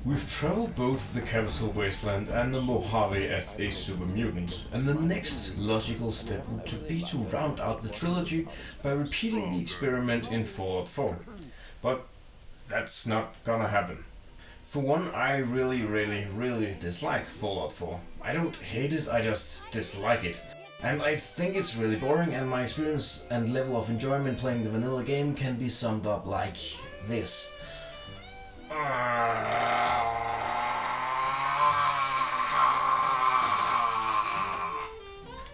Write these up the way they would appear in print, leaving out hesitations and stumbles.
We've traveled both the capital wasteland and the Mojave as a super mutant, and the next logical step would be to round out the trilogy by repeating the experiment in Fallout 4. But that's not gonna happen. For one, I really dislike Fallout 4. I don't hate it, I just dislike it. And I think it's really boring, and my experience and level of enjoyment playing the vanilla game can be summed up like this.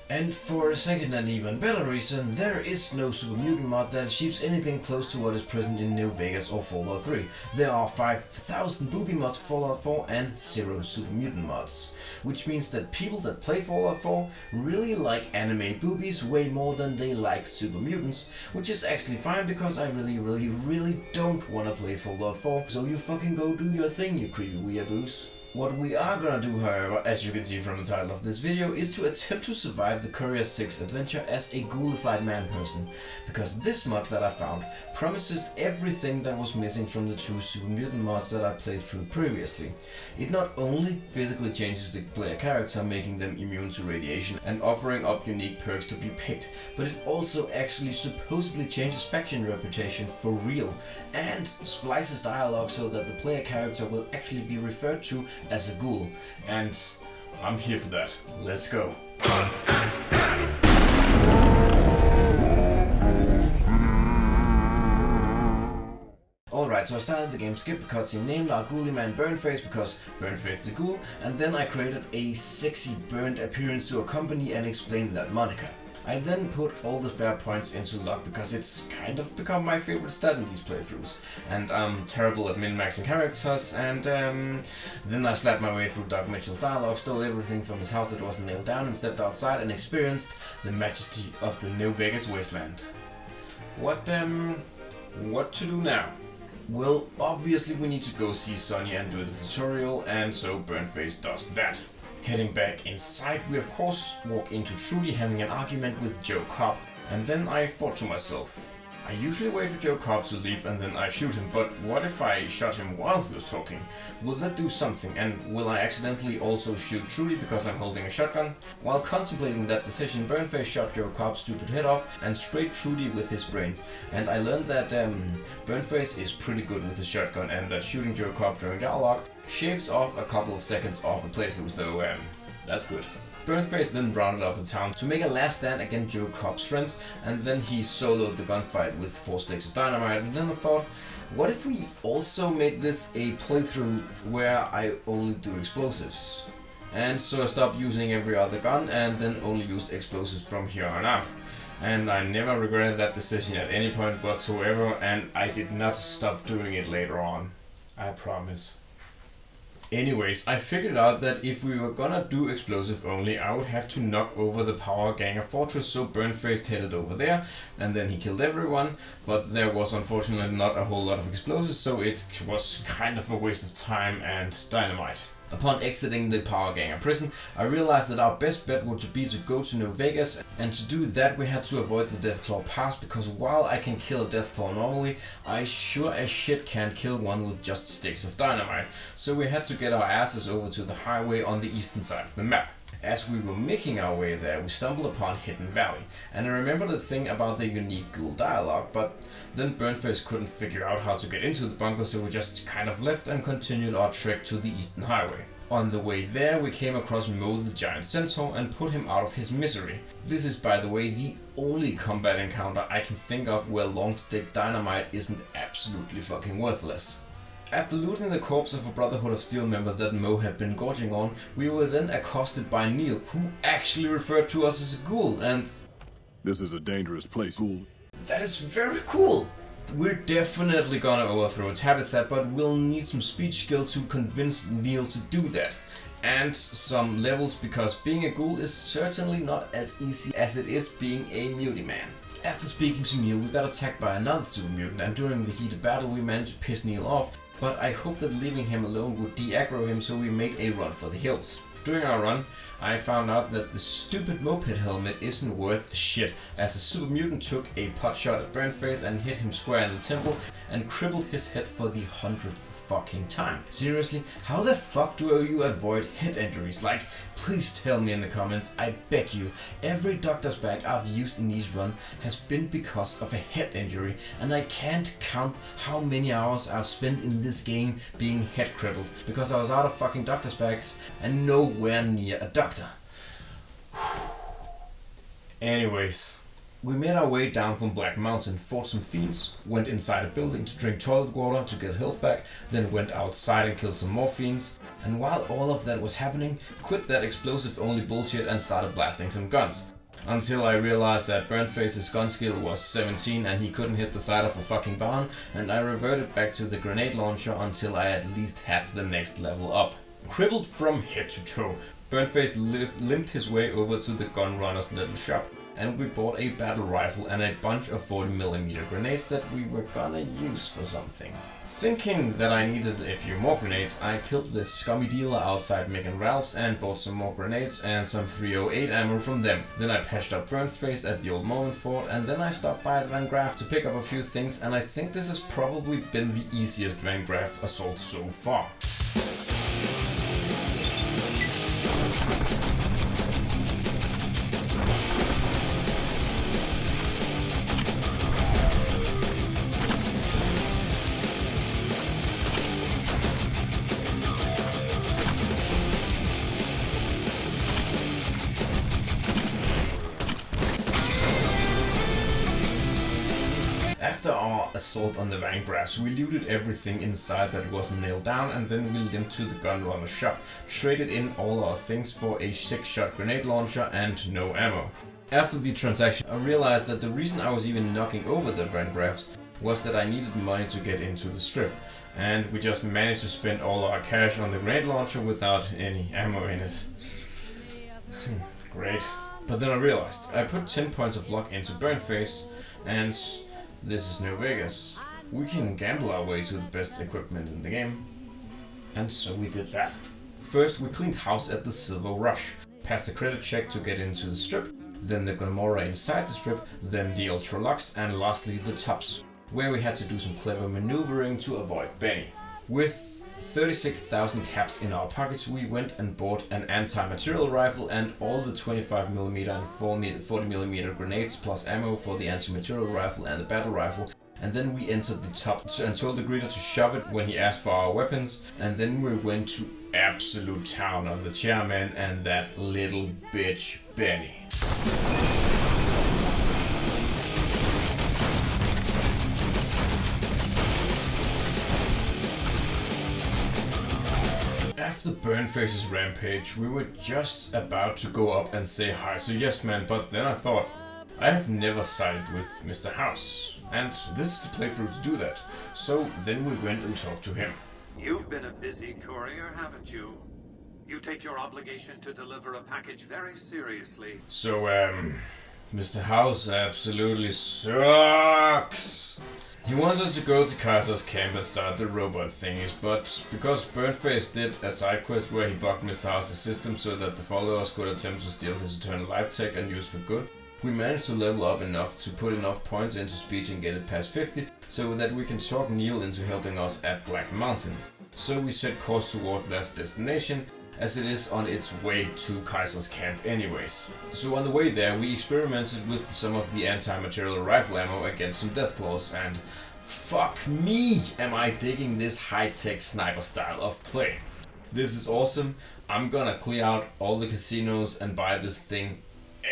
And for a second and even better reason, there is no super mutant mod that achieves anything close to what is present in New Vegas or Fallout 3. There are 5,000 booby mods for Fallout 4 and 0 super mutant mods. Which means that people that play Fallout 4 really like anime boobies way more than they like super mutants, which is actually fine because I really don't want to play Fallout 4, so you fucking go do your thing, you creepy weeaboos. What we are gonna do, however, as you can see from the title of this video, is to attempt to survive the Courier 6 adventure as a ghoulified man person, because this mod that I found promises everything that was missing from the 2 super mutant mods that I played through previously. It not only physically changes the player character, making them immune to radiation and offering up unique perks to be picked, but it also actually supposedly changes faction reputation for real, and splices dialogue so that the player character will actually be referred to as a ghoul, and I'm here for that. Let's go. Alright, so I started the game, skipped the cutscene, named our ghouly man Burnface because Burnface is a ghoul, and then I created a sexy burned appearance to accompany and explain that moniker. I then put all the spare points into luck because it's kind of become my favorite stat in these playthroughs, and I'm terrible at min-maxing characters, and then I slapped my way through Doug Mitchell's dialogue, stole everything from his house that wasn't nailed down, and stepped outside and experienced the majesty of the New Vegas wasteland. What to do now? Well, obviously we need to go see Sonya and do the tutorial, and so Burnface does that. Heading back inside, we of course walk into Trudy having an argument with Joe Cobb, and then I thought to myself, I usually wait for Joe Cobb to leave and then I shoot him, but what if I shot him while he was talking? Will that do something, and will I accidentally also shoot Trudy because I'm holding a shotgun? While contemplating that decision, Burnface shot Joe Cobb's stupid head off and sprayed Trudy with his brains, and I learned that Burnface is pretty good with a shotgun, and that shooting Joe Cobb during dialogue shaves off a couple of seconds off a playthrough, so that's good. Burnface then rounded up the town to make a last stand against Joe Cobb's friends, and then he soloed the gunfight with 4 sticks of dynamite, and then I thought, what if we also made this a playthrough where I only do explosives? And so I stopped using every other gun and then only used explosives from here on out. And I never regretted that decision at any point whatsoever, and I did not stop doing it later on. I promise. Anyways, I figured out that if we were gonna do explosive only, I would have to knock over the Power Ganger Fortress, so Burnface headed over there, and then he killed everyone, but there was unfortunately not a whole lot of explosives, so it was kind of a waste of time and dynamite. Upon exiting the Power Ganger prison, I realized that our best bet would be to go to New Vegas, and to do that we had to avoid the Deathclaw Pass, because while I can kill a Deathclaw normally, I sure as shit can't kill one with just sticks of dynamite, so we had to get our asses over to the highway on the eastern side of the map. As we were making our way there, we stumbled upon Hidden Valley, and I remember the thing about the unique ghoul dialogue, but then Burnface couldn't figure out how to get into the bunker, so we just kind of left and continued our trek to the eastern highway. On the way there, we came across Mo the Giant Centaur and put him out of his misery. This is, by the way, the only combat encounter I can think of where long stick dynamite isn't absolutely fucking worthless. After looting the corpse of a Brotherhood of Steel member that Mo had been gorging on, we were then accosted by Neil, who actually referred to us as a ghoul, and... This is a dangerous place, Ghoul. That is very cool! We're definitely gonna overthrow its habitat, but we'll need some speech skill to convince Neil to do that. And some levels, because being a ghoul is certainly not as easy as it is being a muty man. After speaking to Neil, we got attacked by another super mutant, and during the heated battle we managed to piss Neil off, but I hoped that leaving him alone would de-aggro him, so we made a run for the hills. During our run, I found out that the stupid moped helmet isn't worth shit, as a super mutant took a pot shot at Burnface and hit him square in the temple and crippled his head for the 100th fucking time. Seriously, how the fuck do you avoid head injuries? Like, please tell me in the comments, I beg you. Every doctor's bag I've used in these runs has been because of a head injury, and I can't count how many hours I've spent in this game being head crippled because I was out of fucking doctor's bags and nowhere near a doctor. Anyways, we made our way down from Black Mountain, fought some fiends, went inside a building to drink toilet water to get health back, then went outside and killed some more fiends, and while all of that was happening, quit that explosive only bullshit and started blasting some guns. Until I realized that Burnface's gun skill was 17 and he couldn't hit the side of a fucking barn, and I reverted back to the grenade launcher until I at least had the next level up. Crippled from head to toe, Burnface limped his way over to the gun runner's little shop, and we bought a battle rifle and a bunch of 40mm grenades that we were gonna use for something. Thinking that I needed a few more grenades, I killed this scummy dealer outside Mick and Ralph's and bought some more grenades and some 308 ammo from them. Then I patched up Burnface at the old Moment Fort, and then I stopped by the Van Graff to pick up a few things, and I think this has probably been the easiest Van Graff assault so far. After our assault on the Van Graffs, we looted everything inside that wasn't nailed down, and then we limped to the gun runner shop, traded in all our things for a 6-shot grenade launcher and no ammo. After the transaction, I realized that the reason I was even knocking over the Van Graffs was that I needed money to get into the strip, and we just managed to spend all our cash on the grenade launcher without any ammo in it. Great. But then I realized I put 10 points of luck into Burnface, and this is New Vegas. We can gamble our way to the best equipment in the game. And so we did that. First we cleaned house at the Silver Rush, passed a credit check to get into the strip, then the Gomorrah inside the strip, then the Ultra Lux, and lastly the Tops, where we had to do some clever maneuvering to avoid Benny. With 36,000 caps in our pockets, we went and bought an anti-material rifle and all the 25mm and 40mm grenades plus ammo for the anti-material rifle and the battle rifle, and then we entered the top and told the greeter to shove it when he asked for our weapons, and then we went to absolute town on the chairman and that little bitch Benny. After Burnface's rampage, we were just about to go up and say hi to Yes Man, but then I thought, I have never sided with Mr. House, and this is the playthrough to do that. So then we went and talked to him. You've been a busy courier, haven't you? You take your obligation to deliver a package very seriously. So, Mr. House absolutely sucks. He wants us to go to Kaiser's camp and start the robot thingies, but because Burnface did a side quest where he bugged Mr. House's system so that the followers could attempt to steal his eternal life tech and use for good, we managed to level up enough to put enough points into speech and get it past 50 so that we can talk Neil into helping us at Black Mountain. So we set course toward that destination, as it is on its way to Kaiser's camp anyways. So on the way there we experimented with some of the anti-material rifle ammo against some deathclaws, and fuck me am I digging this high-tech sniper style of play. This is awesome. I'm gonna clear out all the casinos and buy this thing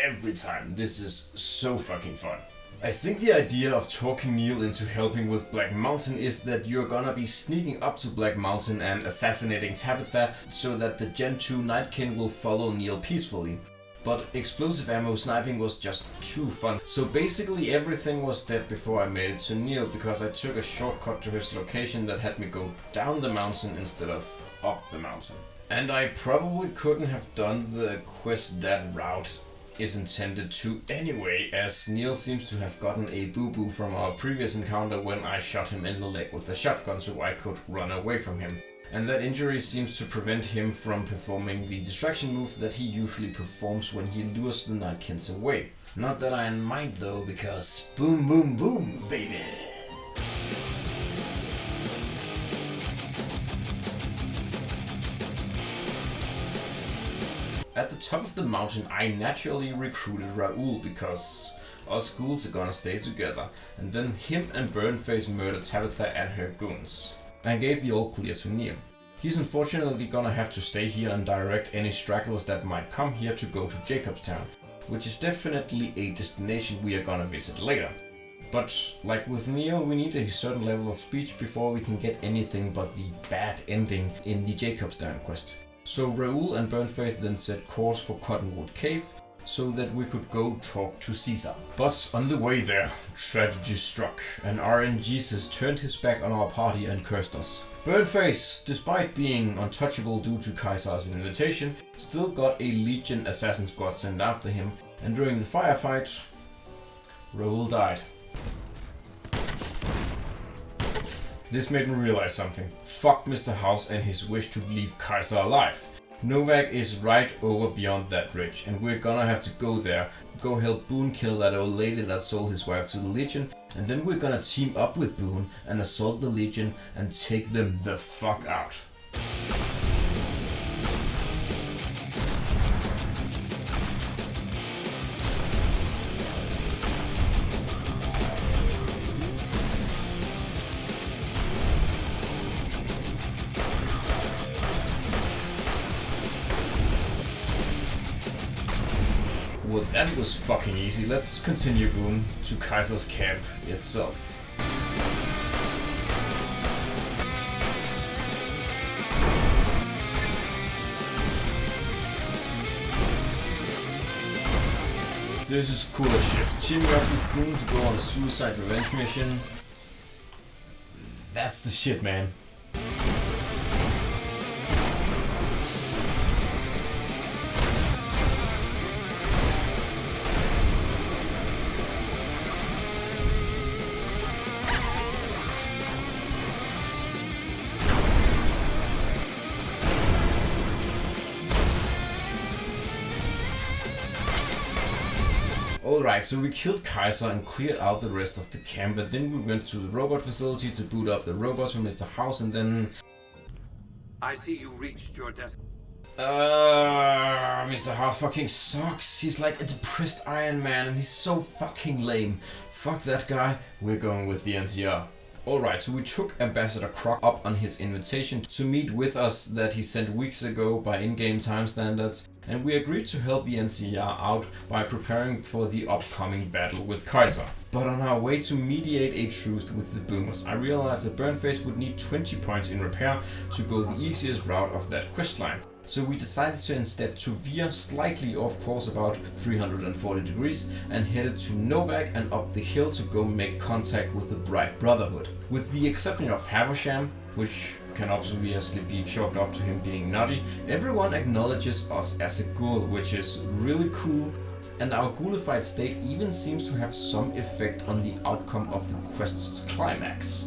every time. This is so fucking fun. I think the idea of talking Neil into helping with Black Mountain is that you're gonna be sneaking up to Black Mountain and assassinating Tabitha so that the Gen 2 Nightkin will follow Neil peacefully. But explosive ammo sniping was just too fun, so basically everything was dead before I made it to Neil because I took a shortcut to his location that had me go down the mountain instead of up the mountain. And I probably couldn't have done the quest that route is intended to anyway, as Neil seems to have gotten a boo-boo from our previous encounter when I shot him in the leg with a shotgun so I could run away from him. And that injury seems to prevent him from performing the distraction moves that he usually performs when he lures the Nightkins away. Not that I mind though, because boom boom boom baby! At the top of the mountain, I naturally recruited Raoul because us ghouls are gonna stay together, and then him and Burnface murdered Tabitha and her goons, and gave the all clear to Neil. He's unfortunately gonna have to stay here and direct any stragglers that might come here to go to Jacobstown, which is definitely a destination we are gonna visit later. But like with Neil, we need a certain level of speech before we can get anything but the bad ending in the Jacobstown quest. So Raoul and Burnface then set course for Cottonwood Cave, so that we could go talk to Caesar. But on the way there, tragedy struck, and RNGesus turned his back on our party and cursed us. Burnface, despite being untouchable due to Kaiser's invitation, still got a Legion assassin squad sent after him, and during the firefight, Raoul died. This made me realize something. Fuck Mr. House and his wish to leave Kaiser alive. Novak is right over beyond that ridge, and we're gonna have to go there, go help Boone kill that old lady that sold his wife to the Legion, and then we're gonna team up with Boone and assault the Legion and take them the fuck out. Well, that was fucking easy. Let's continue, Boone, to Kaiser's camp itself. This is cool as shit. Teaming up with Boone to go on a suicide revenge mission. That's the shit, man. Alright, so we killed Kaiser and cleared out the rest of the camp, and then we went to the robot facility to boot up the robots from Mr. House, and then... I see you reached your destination. Mr. House fucking sucks. He's like a depressed Iron Man and he's so fucking lame. Fuck that guy, we're going with the NCR. Alright, so we took Ambassador Croc up on his invitation to meet with us that he sent weeks ago by in-game time standards, and we agreed to help the NCR out by preparing for the upcoming battle with Kaiser. But on our way to mediate a truce with the Boomers, I realized that Burnface would need 20 points in repair to go the easiest route of that questline. So we decided to instead to veer slightly off course about 340 degrees and headed to Novak and up the hill to go make contact with the Bright Brotherhood. With the exception of Havisham, which can obviously be chalked up to him being nutty, everyone acknowledges us as a ghoul, which is really cool, and our ghoulified state even seems to have some effect on the outcome of the quest's climax.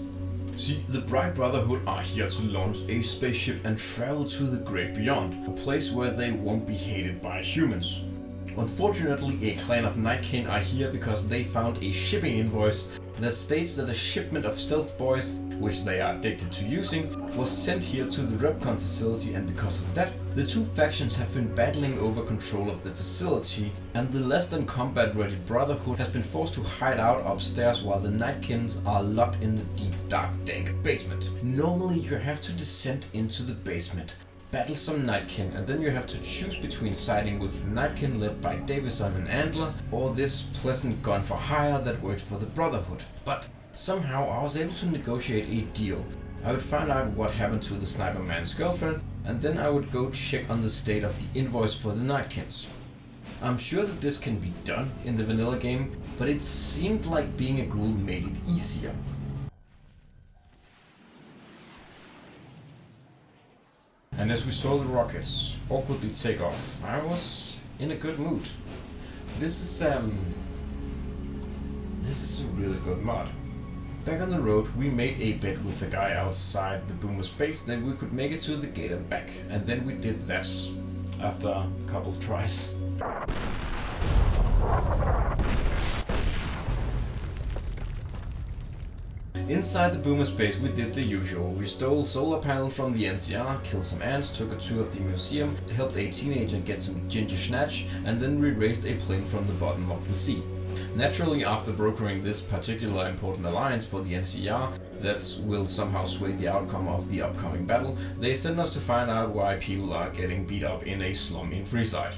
See, the Bright Brotherhood are here to launch a spaceship and travel to the Great Beyond, a place where they won't be hated by humans. Unfortunately, a clan of Nightkin are here because they found a shipping invoice that states that a shipment of stealth boys, which they are addicted to using, was sent here to the Repcon facility, and because of that, the two factions have been battling over control of the facility, and the less than combat ready Brotherhood has been forced to hide out upstairs while the Nightkins are locked in the deep, dark, dank basement. Normally you have to descend into the basement, battle some Nightkin, and then you have to choose between siding with the Nightkin led by Davison and Antler, or this pleasant gun for hire that worked for the Brotherhood. But somehow I was able to negotiate a deal. I would find out what happened to the sniper man's girlfriend, and then I would go check on the state of the invoice for the Nightkins. I'm sure that this can be done in the vanilla game, but it seemed like being a ghoul made it easier. And as we saw the rockets awkwardly take off, I was in a good mood. This is a really good mod. Back on the road, we made a bet with the guy outside the Boomer's base that we could make it to the gate and back, and then we did that after a couple of tries. Inside the boomer space we did the usual. We stole solar panels from the NCR, killed some ants, took a tour of the museum, helped a teenager get some ginger snatch, and then we raised a plane from the bottom of the sea. Naturally, after brokering this particular important alliance for the NCR that will somehow sway the outcome of the upcoming battle, they sent us to find out why people are getting beat up in a slum in Freeside.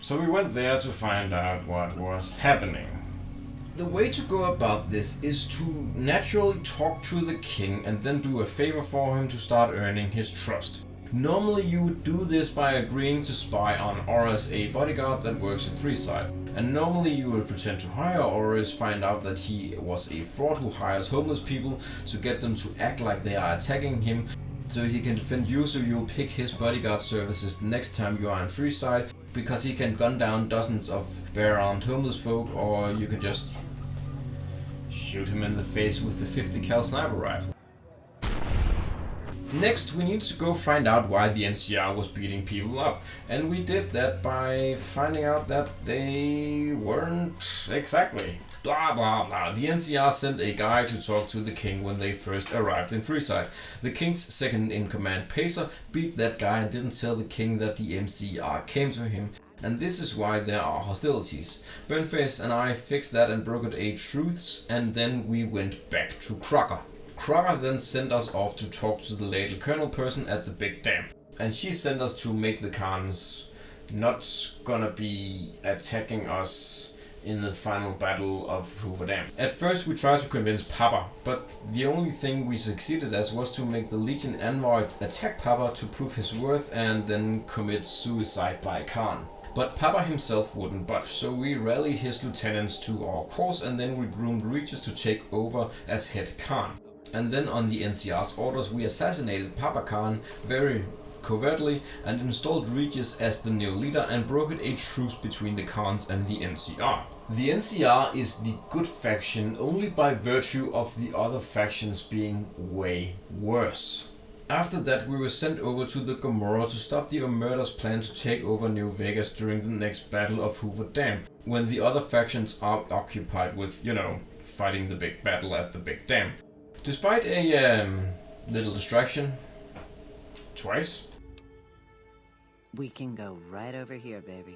So we went there to find out what was happening. The way to go about this is to naturally talk to the king and then do a favor for him to start earning his trust. Normally you would do this by agreeing to spy on Oris, a bodyguard that works in Freeside. And normally you would pretend to hire Oris, find out that he was a fraud who hires homeless people to get them to act like they are attacking him so he can defend you, so you'll pick his bodyguard services the next time you are in Freeside, because he can gun down dozens of bare-armed homeless folk, or you can just shoot him in the face with the 50 cal sniper rifle. Next, we need to go find out why the NCR was beating people up, and we did that by finding out that they weren't exactly blah blah blah. The NCR sent a guy to talk to the king when they first arrived in Freeside. The king's second-in-command Pacer beat that guy and didn't tell the king that the NCR came to him, and this is why there are hostilities. Burnface and I fixed that and brokered a truce, and then we went back to Crocker. Crocker then sent us off to talk to the lady colonel person at the big dam, and she sent us to make the Khans not gonna be attacking us in the final battle of Hoover Dam. At first we tried to convince Papa, but the only thing we succeeded as was to make the Legion envoy attack Papa to prove his worth and then commit suicide by Khan. But Papa himself wouldn't budge, so we rallied his lieutenants to our cause and then we groomed Regis to take over as head Khan. And then on the NCR's orders we assassinated Papa Khan very covertly and installed Regis as the new leader and brokered a truce between the Khans and the NCR. The NCR is the good faction only by virtue of the other factions being way worse. After that we were sent over to the Gomorrah to stop the Omerta's plan to take over New Vegas during the next battle of Hoover Dam, when the other factions are occupied with, fighting the big battle at the big dam. Despite a little distraction, twice, we can go right over here, baby.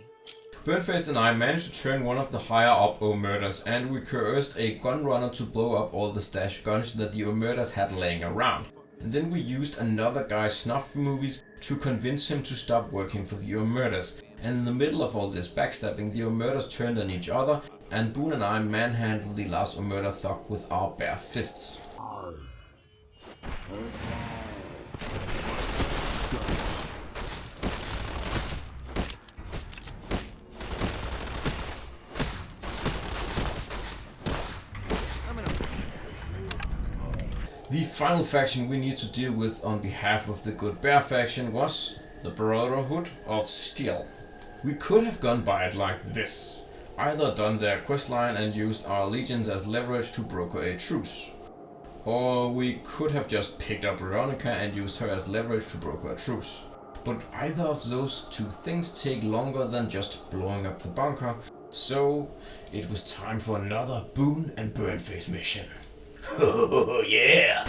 Burnface and I managed to turn one of the higher up Omertas, and we coerced a gun runner to blow up all the stash guns that the Omertas had laying around. And then we used another guy's snuff movies to convince him to stop working for the Omertas. And in the middle of all this backstabbing, the Omertas turned on each other, and Boone and I manhandled the last Omerta thug with our bare fists. The final faction we need to deal with on behalf of the Good Bear faction was the Brotherhood of Steel. We could have gone by it like this. Either done their questline and used our legions as leverage to broker a truce. Or we could have just picked up Veronica and used her as leverage to broker a truce. But either of those two things take longer than just blowing up the bunker, so it was time for another Boone and Burnface mission. Oh yeah!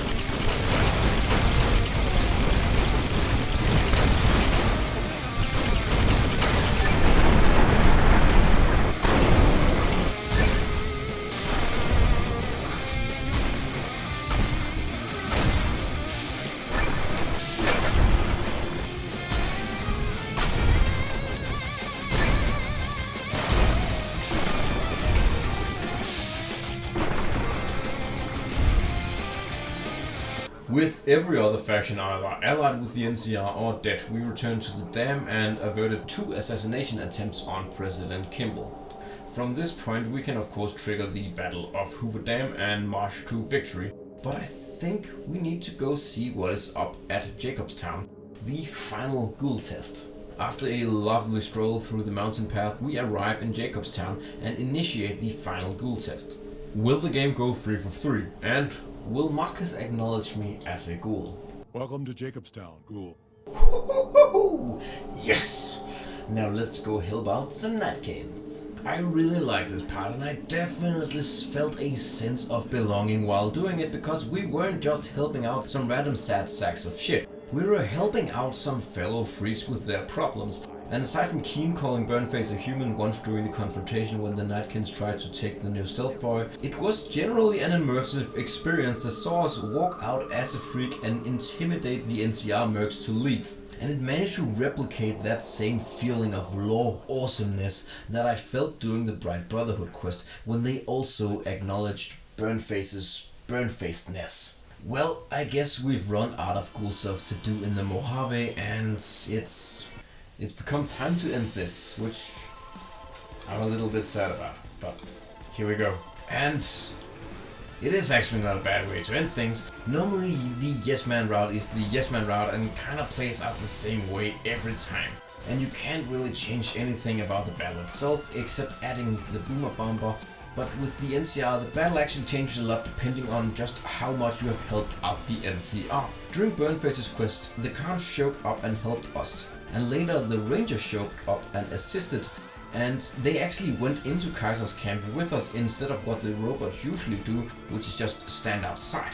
With every other faction either allied with the NCR or dead, we returned to the dam and averted 2 assassination attempts on President Kimball. From this point we can of course trigger the Battle of Hoover Dam and march to victory, but I think we need to go see what is up at Jacobstown, the final Ghoul test. After a lovely stroll through the mountain path, we arrive in Jacobstown and initiate the final Ghoul test. Will the game go 3 for 3? And will Marcus acknowledge me as a ghoul? Welcome to Jacobstown, Ghoul. Yes! Now let's go help out some Nightcanes. I really like this part, and I definitely felt a sense of belonging while doing it, because we weren't just helping out some random sad sacks of shit. We were helping out some fellow freaks with their problems. And aside from Keen calling Burnface a human once during the confrontation when the Nightkins tried to take the new stealth boy, it was generally an immersive experience that saw us walk out as a freak and intimidate the NCR mercs to leave. And it managed to replicate that same feeling of lore awesomeness that I felt during the Bright Brotherhood quest, when they also acknowledged Burnface's burnfacedness. Well, I guess we've run out of cool stuff to do in the Mojave, and it's become time to end this, which I'm a little bit sad about, but here we go. And it is actually not a bad way to end things. Normally the Yes Man route is the Yes Man route and kinda plays out the same way every time. And you can't really change anything about the battle itself except adding the Boomer Bomber. But with the NCR, the battle actually changes a lot depending on just how much you have helped out the NCR. During Burnface's quest, the Khan showed up and helped us. And later the Ranger showed up and assisted. And they actually went into Kaiser's camp with us instead of what the robots usually do, which is just stand outside.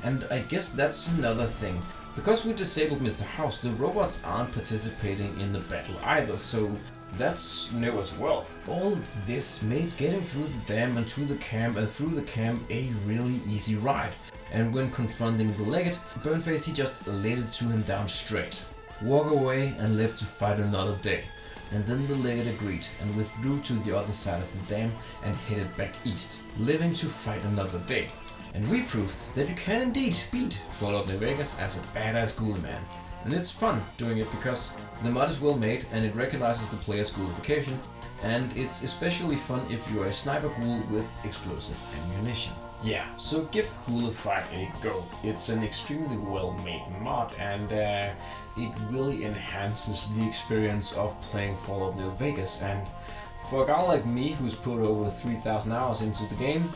And I guess that's another thing. Because we disabled Mr. House, the robots aren't participating in the battle either, so that's new as well. All this made getting through the dam and to the camp and through the camp a really easy ride. And when confronting the Legate, Burnface, he just laid it to him down straight. Walk away and live to fight another day. And then the Legate agreed and withdrew to the other side of the dam and headed back east, living to fight another day. And we proved that you can indeed beat Fallout New Vegas as a badass ghoul man. And it's fun doing it because the mod is well made and it recognizes the player's ghoulification, and it's especially fun if you're a sniper ghoul with explosive ammunition. Yeah, so give Ghoulified a go. It's an extremely well made mod, and it really enhances the experience of playing Fallout New Vegas. And for a guy like me who's put over 3,000 hours into the game,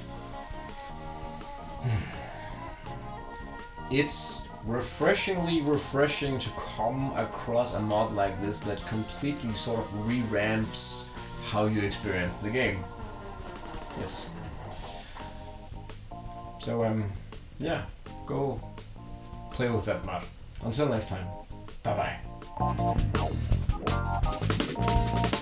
it's refreshingly refreshing to come across a mod like this that completely sort of re-ramps how you experience the game. Yes. So yeah, go play with that mod. Until next time, bye bye.